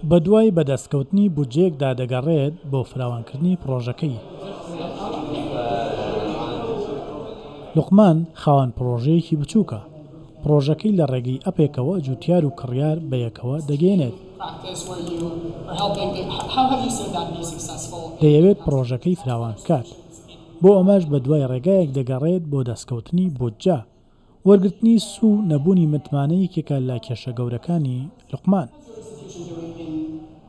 بەدوای بەدەستکەوتنی بودجەیەکدا دەگەڕێت بۆ فراوانکردنی پرۆژەکەی. لوقمان خاوەن پرۆژەیەکی بچووکە. پرۆژەکەی لە ڕێگەی ئەپێکەوە جوتیار و کڕیار بەیەکەوە دەگەێنێت. دەیەوێت پرۆژەکەی فراوان بکات. بۆ ئەمەش بەدوای ڕێگایەک دەگەڕێت بۆ دەستکەوتنی بودجە. وەرگرتنی سوو نەبوونی متمانەیەکێکە لە کێشە گەورەکانی لوقمان.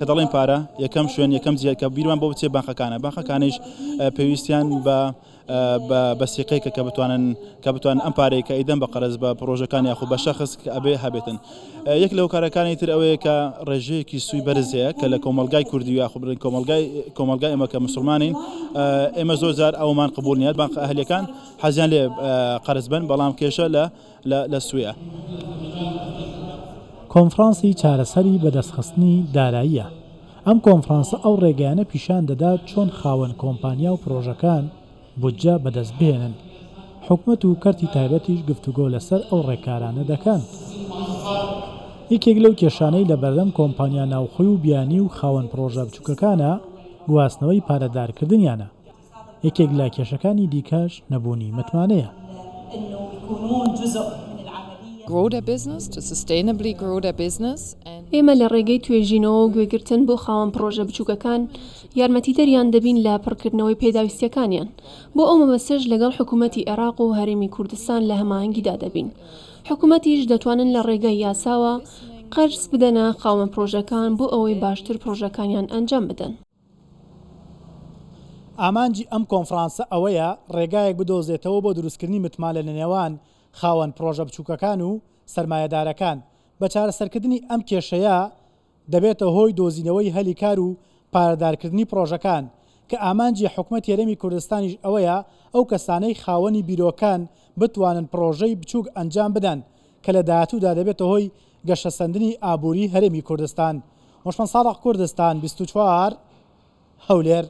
کە دەڵێن پارە یەکەم شوێن یەکەم جیات کە بیرمان بۆ بچێ بانخەکانە بانخەکانیش پێویستیان بە سیقەیەکە کە بتوانن ئەم پارەی کە ئیدەن بە قەرز بە پرۆژەکان یاخود بە شەخص کە ئەبێ هەبێتن. یەک لەو کارەکانی تر ئەوەیە کە ڕێژەیەکی سووی بەرز هەیە کە لە کۆمەلگای کوردی یاخود کۆمەلگای ئێمە کە موسڵمانین ئێمە زۆر جار ئەومان قبول نیە بانخ ئەهلیەکان حەزیان لێ قەرز بن بەڵام کێشە لە سوویە. کۆنفرانسی چارەسەری بەدەستخستنی داراییە. ئەم کۆنفرانسە ئەو ڕێگەیانە پیشان دەدات چۆن خاوەن کۆمپانیا و پرۆژەکان بودجە بەدەست بهێنن. حکوومەت و کەرتی تایبەتیش گفتوگۆ لەسەر ئەو ڕێکارانە دەکەن. یەکێک لەو کێشانەی لە بەردەم کۆمپانیا ناوخۆی و بیانی و خاوەن پرۆژە بچووکەکانە گواستنەوەی پارەدارکردنیانە. یەکێک لە کێشەکانی دیکەش نەبوونی متمانەیە. ئێمە لە ڕێگەی توێژینەوە و گوێگرتن بۆ خاوەن پرۆژە بچووکەکان یارمەتیدەریان دەبین لە پڕکردنەوەی پێداویستیەکانیان. بۆ ئەو مەبەستەش لەگەڵ حکوومەتی عێراق و هەرێمی کوردستان لە هەماهەنگیدا دەبین. حکوومەتیش دەتوانن لە ڕێگەی یاساوە قەرز بدەنە خاوەن پرۆژەکان بۆ ئەوەی باشتر پرۆژەکانیان ئەنجام بدەن. ئامانجی ئەم کۆنفرانسە ئەوەیە ڕێگایەک بدۆزێتەوە بۆ دروستکردنی متمانە لە نێوان خاوەن پرۆژە بچووکەکان و سەرمایەدارەکان. بە چارەسەرکردنی ئەم کێشەیە دەبێتە هۆی دۆزینەوەی هەلی کار و پارەدارکردنی پرۆژەکان کە ئامانجی حکوومەت هەرێمی کوردستانیش ئەوەیە ئەو کەسانەی خاوەنی بیرۆکان بتوانن پرۆژەی بچووک ئەنجام بدەن کە لە داهاتوودا دەبێتە هۆی گەشەسەندنی ئابووری هەرێمی کوردستان. موشمن ساڵح کوردستان 24 هەولێر.